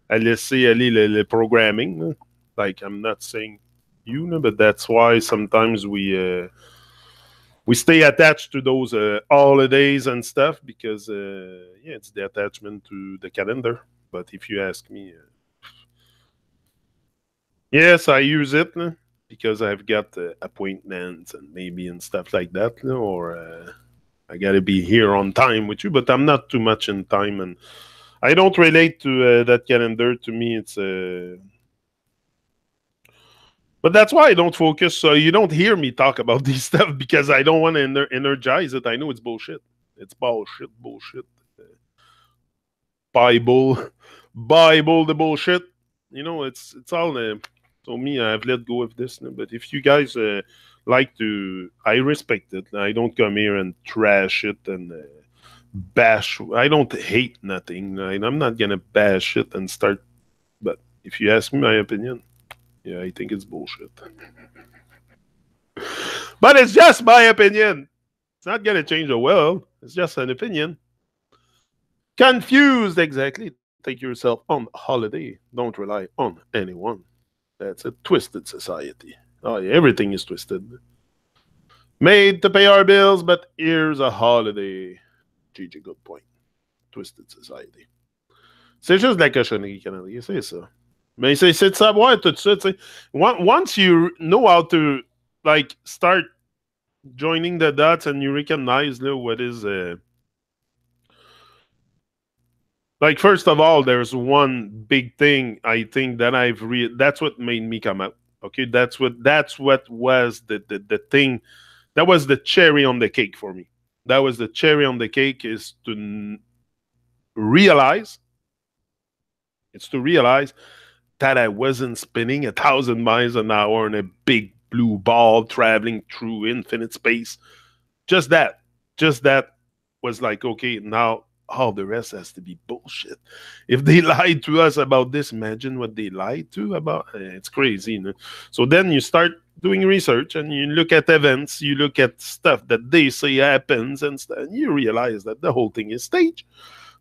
à laisser aller le programming. Là. Like, I'm not saying you, but that's why sometimes we stay attached to those holidays and stuff because, yeah, it's the attachment to the calendar. But if you ask me, yes, I use it because I've got appointments and maybe and stuff like that, or I gotta be here on time with you. But I'm not too much in time, and I don't relate to that calendar. To me, it's but that's why I don't focus. So you don't hear me talk about these stuff because I don't want to energize it. I know it's bullshit. It's bullshit. Bible, the bullshit. You know, it's all. So me, I've let go of this. But if you guys like to, I respect it. I don't come here and trash it and bash. I don't hate nothing. I'm not gonna bash it and start. But if you ask me my opinion, yeah, I think it's bullshit. But it's just my opinion. It's not gonna change the world. It's just an opinion. Confused, exactly. Take yourself on holiday. Don't rely on anyone. That's a twisted society. Oh, yeah, everything is twisted. Made to pay our bills, but here's a holiday. GG, good point. Twisted society. C'est juste de la cochonnerie, Canadien, c'est ça. Mais c'est de savoir tout ça, tu sais. Once you know how to, like, start joining the dots and you recognize what is... Like, first of all, there's one big thing I think that that's what made me come out. Okay, that's what was the thing. That was the cherry on the cake for me. That was the cherry on the cake is to realize that I wasn't spinning 1,000 miles an hour in a big blue ball traveling through infinite space. Just that was like, okay, now all the rest has to be bullshit. If they lied to us about this, imagine what they lied to about. It's crazy, you know? So then you start doing research and you look at events, you look at stuff that they say happens, and you realize that the whole thing is staged.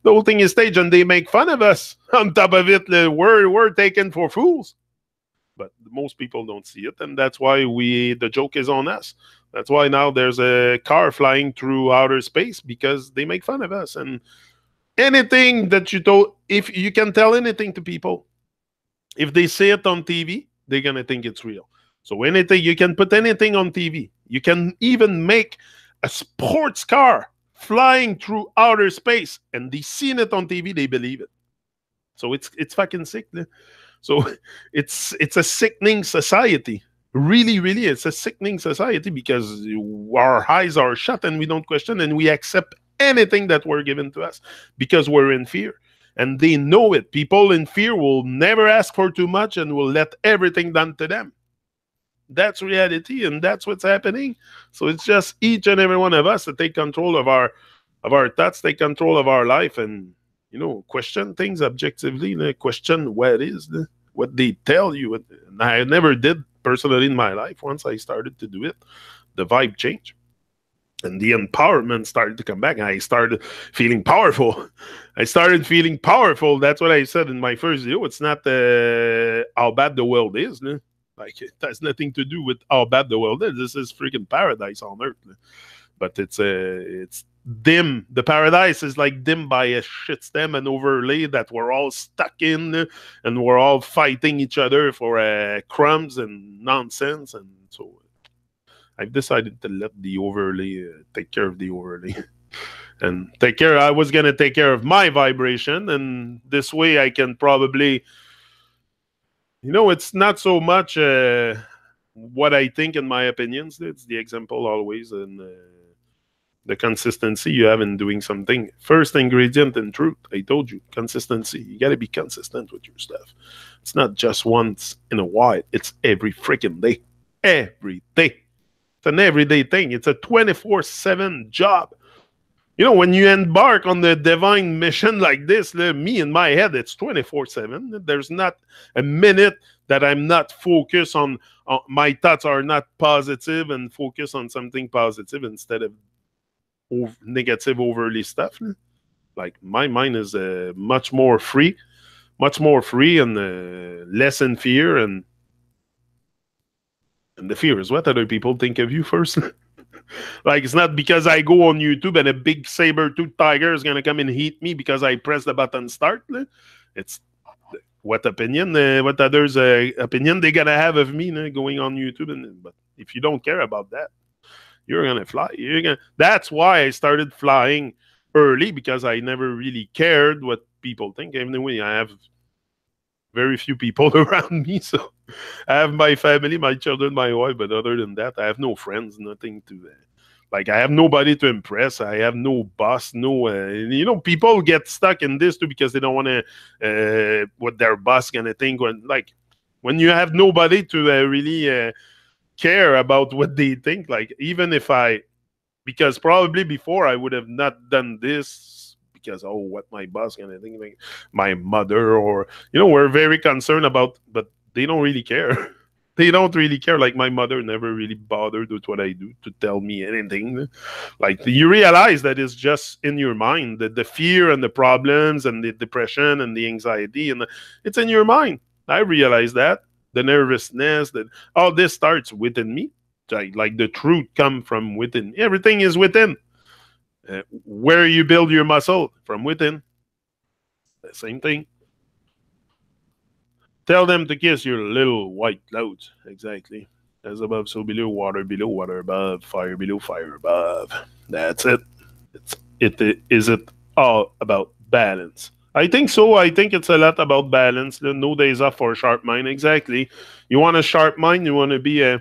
The whole thing is staged, and they make fun of us. On top of it, we're taken for fools. But most people don't see it, and that's why the joke is on us. That's why now there's a car flying through outer space, because they make fun of us. And anything that you told, if you can tell anything to people, if they see it on TV, they're gonna think it's real. So anything, you can put anything on TV. You can even make a sports car flying through outer space, and they seen it on TV, they believe it. So it's fucking sick. So it's a sickening society. Really, really, it's a sickening society, because our eyes are shut and we don't question, and we accept anything that were given to us because we're in fear. And they know it. People in fear will never ask for too much and will let everything done to them. That's reality, and that's what's happening. So it's just each and every one of us to take control of our thoughts, take control of our life, and question things objectively. Question what is what they tell you. And I never did personally in my life. Once I started to do it, the vibe changed. And the empowerment started to come back. And I started feeling powerful. That's what I said in my first video. It's not how bad the world is. Like, it has nothing to do with how bad the world is. This is freaking paradise on earth. But it's dim. The paradise is like dim by a shitstem and overlay that we're all stuck in, and we're all fighting each other for crumbs and nonsense. And so I've decided to let the overlay take care of the overlay. And I was going to take care of my vibration, and this way I can probably, it's not so much what I think and my opinions. It's the example always, and the consistency you have in doing something. First ingredient in truth, I told you, consistency. You got to be consistent with your stuff. It's not just once in a while. It's every freaking day. Every day. It's an everyday thing. It's a 24/7 job. When you embark on the divine mission like this, me in my head, it's 24/7. There's not a minute that I'm not focused on my thoughts are not positive and focus on something positive instead of negative overly stuff. Like, my mind is much more free and less in fear. And the fear is what other people think of you first. Like, it's not because I go on YouTube and a big saber-toothed tiger is going to come and eat me because I press the button start. It's what others' opinion they going to have of me going on YouTube. But if you don't care about that, you're going to fly. That's why I started flying early, because I never really cared what people think. Anyway, I have very few people around me. So I have my family, my children, my wife, but other than that, I have no friends, nothing to... I have nobody to impress. I have no boss, no... people get stuck in this too because they don't want to... what their boss gonna think. When you have nobody to really care about what they think, even if because probably before I would have not done this because, what my boss gonna think, my mother, or, we're very concerned about, but they don't really care. They don't really care. Like, my mother never really bothered with what I do to tell me anything. You realize that it's just in your mind, the fear and the problems and the depression and the anxiety, and it's in your mind. I realize that. The nervousness, that all this starts within me. Like the truth come from within. Everything is within. Where you build your muscle, from within. The same thing. Tell them to kiss your little white clouds. Exactly. As above, so below, water above, fire below, fire above. That's it. Is it all about balance? I think so. I think it's a lot about balance. No days off for a sharp mind. Exactly. You want a sharp mind, you want to be a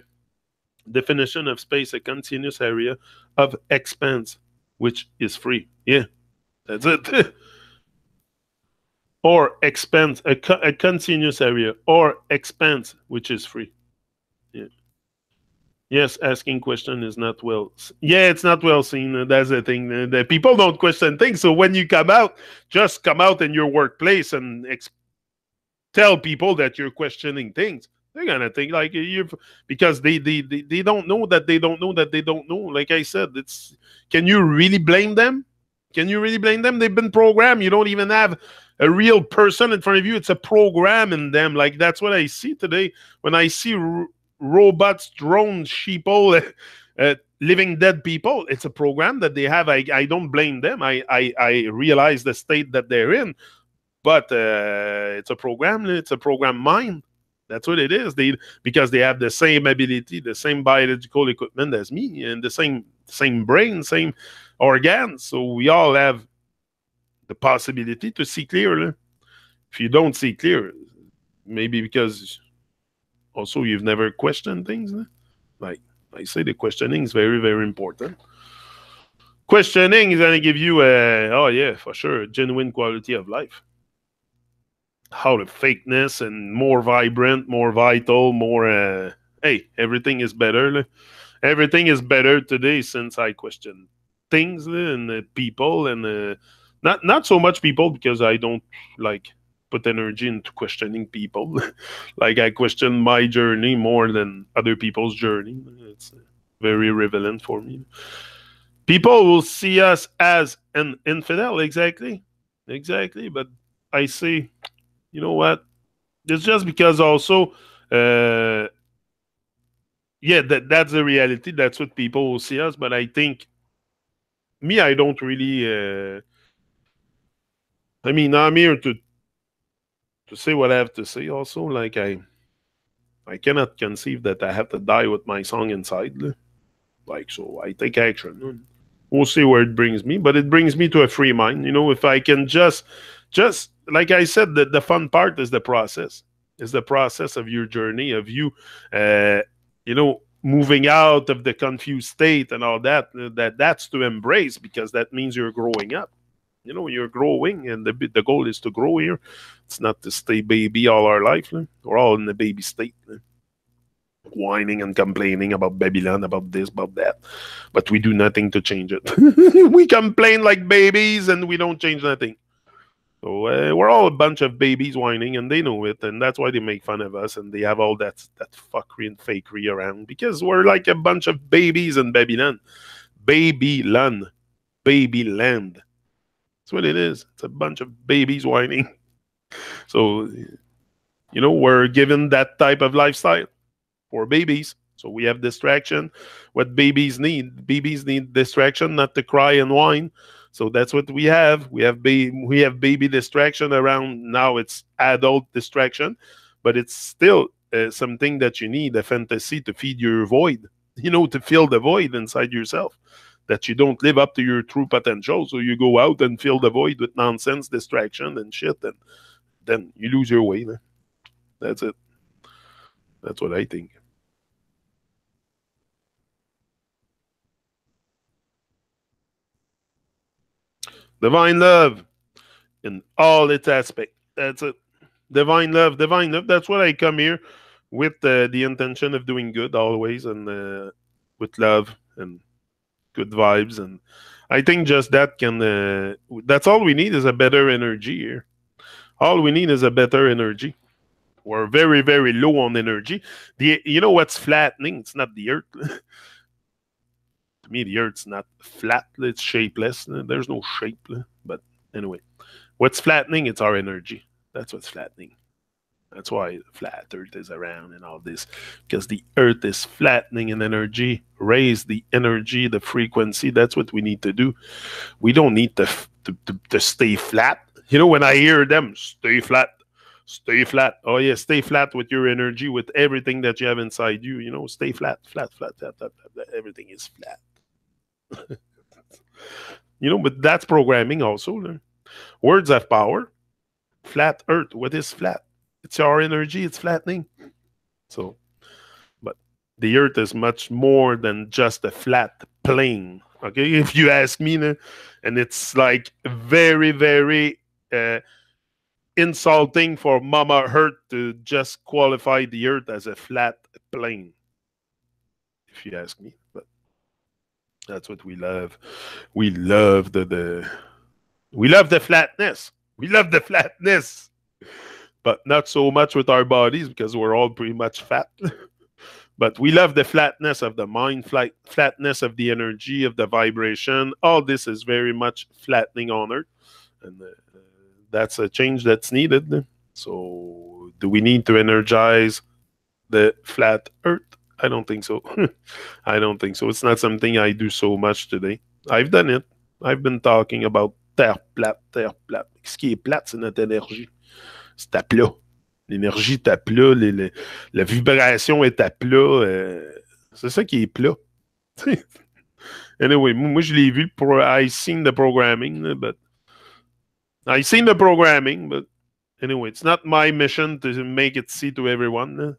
definition of space, a continuous area of expanse, which is free. Yeah, that's it. Or expanse, a continuous area, or expanse, which is free. Yeah. Yes, asking question is not well. Yeah, it's not well seen. That's the thing. The people don't question things. So when you come out, just come out in your workplace and tell people that you're questioning things. They're gonna think like you, because they don't know that they don't know that they don't know. Like I said, it's, can you really blame them? Can you really blame them? They've been programmed. You don't even have a real person in front of you. It's a program in them. Like that's what I see today when I see robots, drones, sheeple, living dead people. It's a program that they have. I don't blame them. I realize the state that they're in, but it's a program. It's a program mind. That's what it is. They, because they have the same ability, the same biological equipment as me, and the same brain, same organs. So we all have the possibility to see clearly. If you don't see clear, maybe because also you've never questioned things. Like I say, the questioning is very, very important. Questioning is going to give you a, oh yeah, for sure, a genuine quality of life. How the fakeness and more vibrant, more vital, more, hey, everything is better. Everything is better today since I question things and people, and not so much people, because I don't like put energy into questioning people. Like I question my journey more than other people's journey. It's very relevant for me. People will see us as an infidel, exactly, exactly. But I say, you know what? It's just because also, uh, yeah, that's the reality. That's what people will see us. But I think me, I don't really. I mean, I'm here to say what I have to say. Also, like I cannot conceive that I have to die with my song inside. Like, so I take action. We'll see where it brings me, but it brings me to a free mind. You know, if I can just like I said, the fun part is the process. Is the process of your journey, of you, uh, you know, moving out of the confused state and all that. That's to embrace, because that means you're growing up. You know, you're growing, and the goal is to grow here. It's not to stay baby all our life. We're all in the baby state, whining and complaining about Babylon, about this, about that, but we do nothing to change it. We complain like babies, and we don't change nothing. So we're all a bunch of babies whining, and they know it, and that's why they make fun of us, and they have all that fuckery and fakery around, because we're like a bunch of babies in Babylon, Babylon, Babyland. That's what it is. It's a bunch of babies whining. So you know, we're given that type of lifestyle for babies. So we have distraction. What babies need distraction, not to cry and whine. So that's what we have. We have baby distraction around now. It's adult distraction, but it's still something that you need, a fantasy to feed your void. You know, to fill the void inside yourself, that you don't live up to your true potential. So you go out and fill the void with nonsense, distraction, and shit, and then you lose your way. That's it. That's what I think. Divine love in all its aspect. That's it. Divine love, divine love. That's what I come here with, the intention of doing good always, and with love and good vibes. And I think just that can. That's all we need, is a better energy here. All we need is a better energy. We're very, very low on energy. You know what's flattening? It's not the earth. To me, the earth's not flat. It's shapeless. There's no shape. But anyway, what's flattening? It's our energy. That's what's flattening. That's why flat earth is around and all this. Because the earth is flattening in energy. Raise the energy, the frequency. That's what we need to do. We don't need to stay flat. You know, when I hear them, stay flat, stay flat. Oh yeah, stay flat with your energy, with everything that you have inside you. You know, stay flat, flat, flat, flat, flat, flat, flat. Everything is flat. You know, but that's programming also. Words have power. Flat earth. What is flat? It's our energy. It's flattening. So, but the earth is much more than just a flat plane. Okay, if you ask me, and it's like very, very insulting for Mama Earth to just qualify the earth as a flat plane. if you ask me. But that's what we love. We love we love the flatness. We love the flatness. But not so much with our bodies because we're all pretty much fat. But we love the flatness of the mind, flatness of the energy, of the vibration. All this is very much flattening on Earth. And that's a change that's needed. So do we need to energize the flat Earth? I don't think so. I don't think so. It's not something I do so much today. I've done it. I've been talking about terre plate, terre plate. Ce qui est plate, c'est notre énergie. C'est à plat. L'énergie est à plat. La vibration est à plat. C'est ça qui est plat. Anyway, moi, je l'ai vu. I seen the programming, but anyway, it's not my mission to make it see to everyone.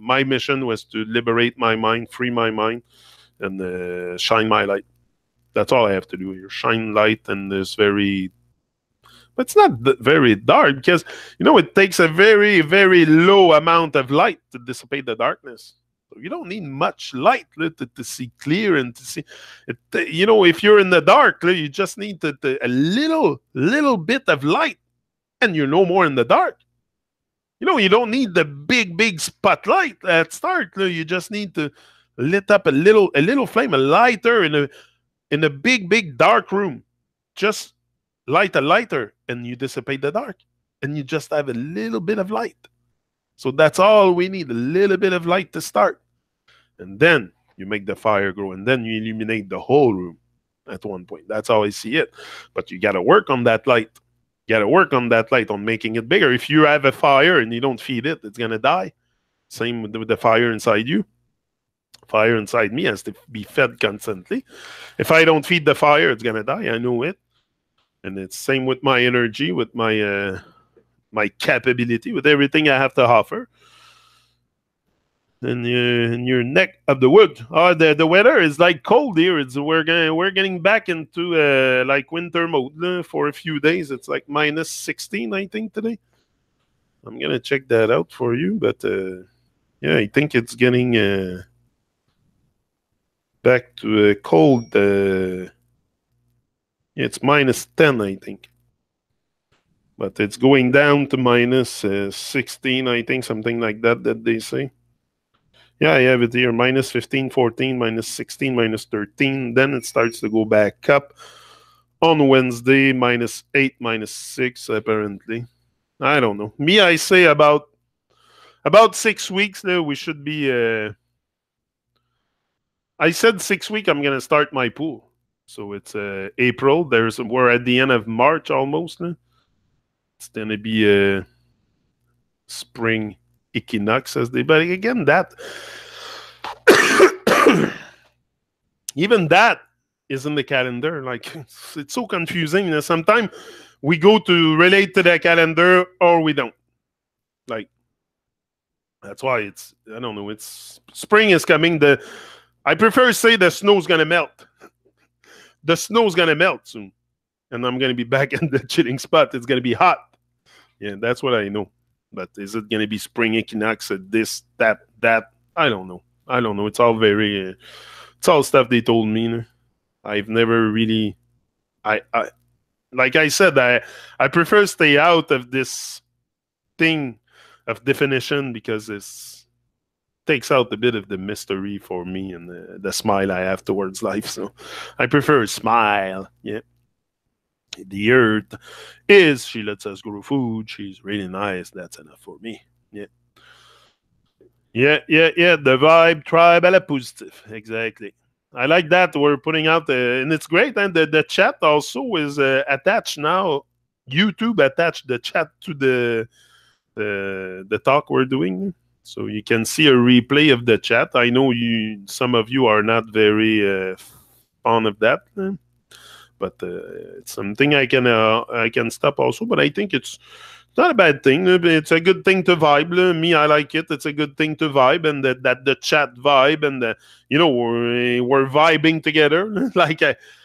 My mission was to liberate my mind, free my mind, and shine my light. That's all I have to do here. Shine light in this very... But it's not very dark because, you know, it takes a very, very low amount of light to dissipate the darkness. So you don't need much light to see clear and to see... you know, if you're in the dark, you just need a little bit of light and you're no more in the dark. You know, you don't need the big spotlight at start. You just need to lit up a little flame, a lighter in a big dark room. Just light a lighter and you dissipate the dark. And you just have a little bit of light. So that's all we need, a little bit of light to start. And then you make the fire grow and then you illuminate the whole room at one point. That's how I see it. But you got to work on that light. You got to work on that light, on making it bigger. If you have a fire and you don't feed it, it's going to die. Same with the fire inside you. Fire inside me has to be fed constantly. If I don't feed the fire, it's going to die. I know it. And it's same with my energy, with my my capability, with everything I have to offer. And in your neck of the wood. Oh, the weather is like cold here. We're getting back into like winter mode for a few days. It's like minus 16, I think, today. I'm gonna check that out for you, but yeah, I think it's getting back to a cold. Yeah, it's minus 10, I think. But it's going down to minus 16, I think, something like that they say. Yeah, I have it here, minus 15, 14, minus 16, minus 13. Then it starts to go back up. On Wednesday, minus 8, minus 6, apparently. I don't know. Me, I say about 6 weeks, we should be... I said 6 weeks, I'm going to start my pool. So it's April. We're at the end of March almost. It's going to be a spring equinox, as they... But again, that... even that is in the calendar. Like, it's so confusing. You know, sometimes we go to relate to the calendar or we don't. Like, that's why it's... I don't know. It's... Spring is coming. I prefer to say the snow's going to melt. The snow's going to melt soon. And I'm going to be back in the chilling spot. It's going to be hot. Yeah, that's what I know. But is it going to be spring equinox or this, that? I don't know. I don't know. It's all very... it's all stuff they told me. You know? I've never really... like I said, I prefer to stay out of this thing of definition because it's... takes out a bit of the mystery for me and the smile I have towards life. So I prefer a smile. Yeah. The earth is, she lets us grow food. She's really nice. That's enough for me. Yeah. Yeah. The vibe, tribe, à la positive. Exactly. I like that. We're putting out and it's great. And the chat also is attached now. YouTube attached the chat to the talk we're doing. So you can see a replay of the chat. I know some of you are not very fond of that, but it's something I can stop also. But I think it's not a bad thing. It's a good thing to vibe. Me, I like it. It's a good thing to vibe, and that the chat vibe, and we're vibing together. Like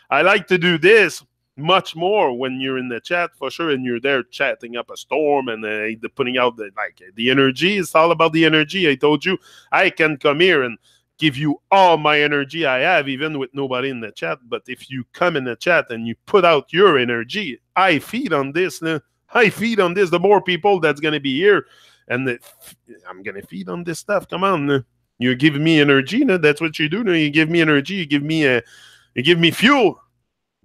I like to do this much more when you're in the chat for sure, and you're there chatting up a storm and putting out the energy. It's all about the energy. I told you I can come here and give you all my energy I have, even with nobody in the chat. But if you come in the chat and you put out your energy, I feed on this. I feed on this. The more people that's going to be here, and I'm going to feed on this stuff. Come on. You give me energy. That's what you do. You give me energy. You give me fuel.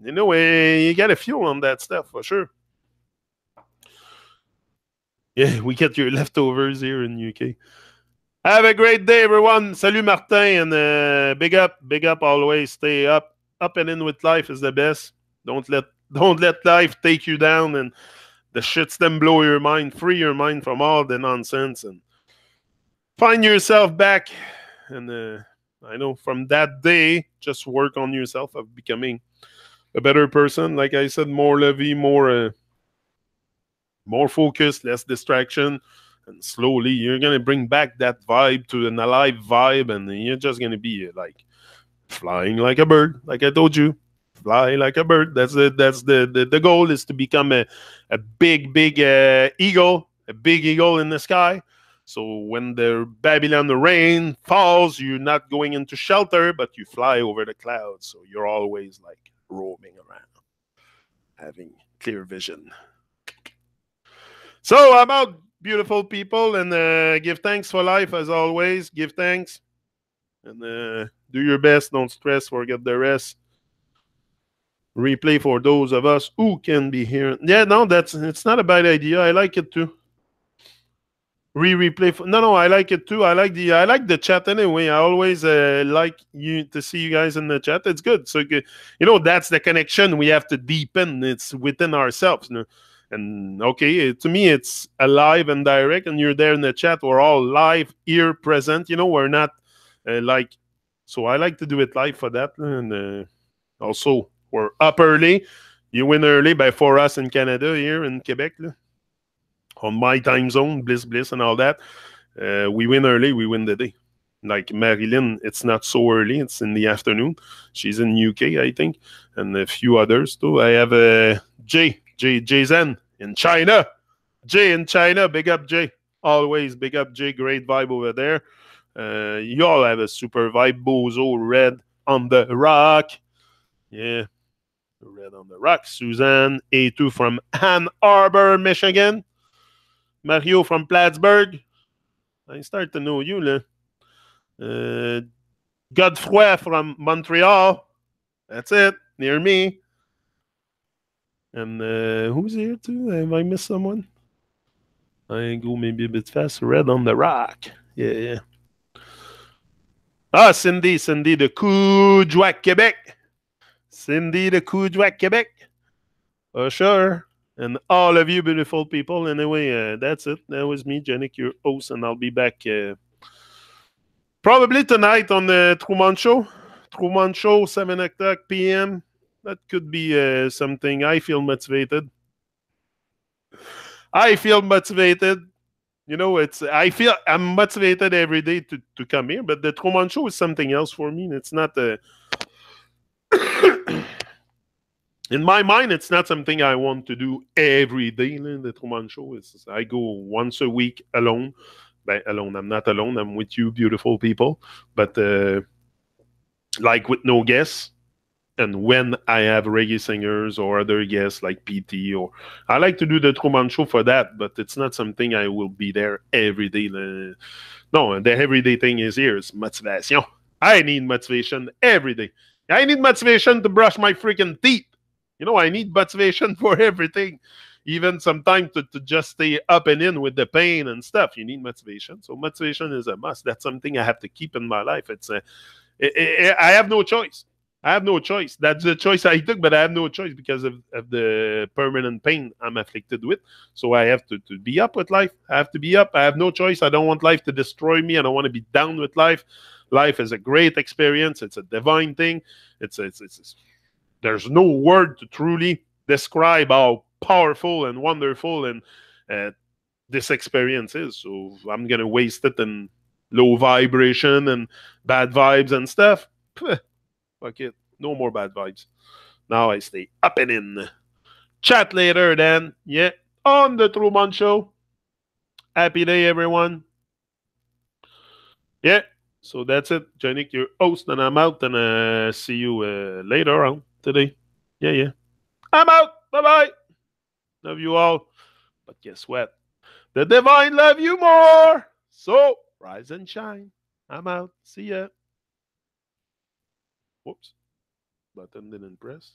You know, you got a fuel on that stuff for sure. Yeah, we get your leftovers here in UK. Have a great day, everyone. Salut, Martin, and big up always. Stay up and in with life is the best. Don't let life take you down and the shitstem blow your mind. Free your mind from all the nonsense and find yourself back. And I know from that day, just work on yourself of becoming a better person. Like I said, more levy, more focus, less distraction. And slowly, you're going to bring back that vibe to an alive vibe. And you're just going to be like flying like a bird. Like I told you, fly like a bird. That's the goal is to become a big eagle. A big eagle in the sky. So when the Babylon rain falls, you're not going into shelter, but you fly over the clouds. So you're always like roaming around, having clear vision. So I'm out, beautiful people, and give thanks for life as always. Give thanks and do your best. Don't stress. Forget the rest. Replay for those of us who can be here. Yeah, no, it's not a bad idea. I like it too. Replay. No, I like it too. I like the chat anyway. I always like to see you guys in the chat. It's good. So that's the connection we have to deepen. It's within ourselves. And okay, to me, it's alive and direct. And you're there in the chat. We're all live here, present. We're not like. So I like to do it live for that. And also, we're up early. You win early for us in Canada here in Quebec. On my time zone, bliss, and all that. We win early, we win the day. Like Marilyn, it's not so early, it's in the afternoon. She's in UK, I think, and a few others too. I have Jay Zen in China. Jay in China, big up Jay. Always big up Jay, great vibe over there. You all have a super vibe. Bozo, Red on the Rock. Yeah, Red on the Rock. Suzanne, A2 from Ann Arbor, Michigan. Mario from Plattsburgh. I start to know you, Godefroy from Montreal. That's it. Near me. And who's here too? Have I missed someone? I go maybe a bit fast. Red on the Rock. Yeah. Ah, Cindy de Coudjouac, Quebec. Cindy de Coudjouac, Quebec. Oh, sure. And all of you beautiful people. Anyway, that's it. That was me, Janik, your host, and I'll be back probably tonight on the Truman Show. Truman Show, 7 o'clock p.m. That could be something. I feel motivated. I'm motivated every day to come here, but the Truman Show is something else for me. It's not a... In my mind, it's not something I want to do every day. The Truman Show is I go once a week alone. Alone, I'm not alone. I'm with you, beautiful people. But like with no guests. And when I have reggae singers or other guests like PT, or I like to do the Truman Show for that. But it's not something I will be there every day. No, the everyday thing is here. It's motivation. I need motivation every day. I need motivation to brush my freaking teeth. I need motivation for everything. Even sometimes to just stay up and in with the pain and stuff. You need motivation. So motivation is a must. That's something I have to keep in my life. I have no choice. That's the choice I took, but I have no choice because of the permanent pain I'm afflicted with. So I have to be up with life. I have to be up. I have no choice. I don't want life to destroy me. I don't want to be down with life. Life is a great experience. It's a divine thing. There's no word to truly describe how powerful and wonderful and this experience is. So I'm going to waste it in low vibration and bad vibes and stuff. Fuck it. No more bad vibes. Now I stay up and in. Chat later then. Yeah. On the Truman Show. Happy day, everyone. Yeah. So that's it. Janik, your host, and I'm out. And see you later on today. Yeah. I'm out. Bye-bye. Love you all. But guess what? The divine love you more. So rise and shine. I'm out. See ya. Whoops. Button didn't press.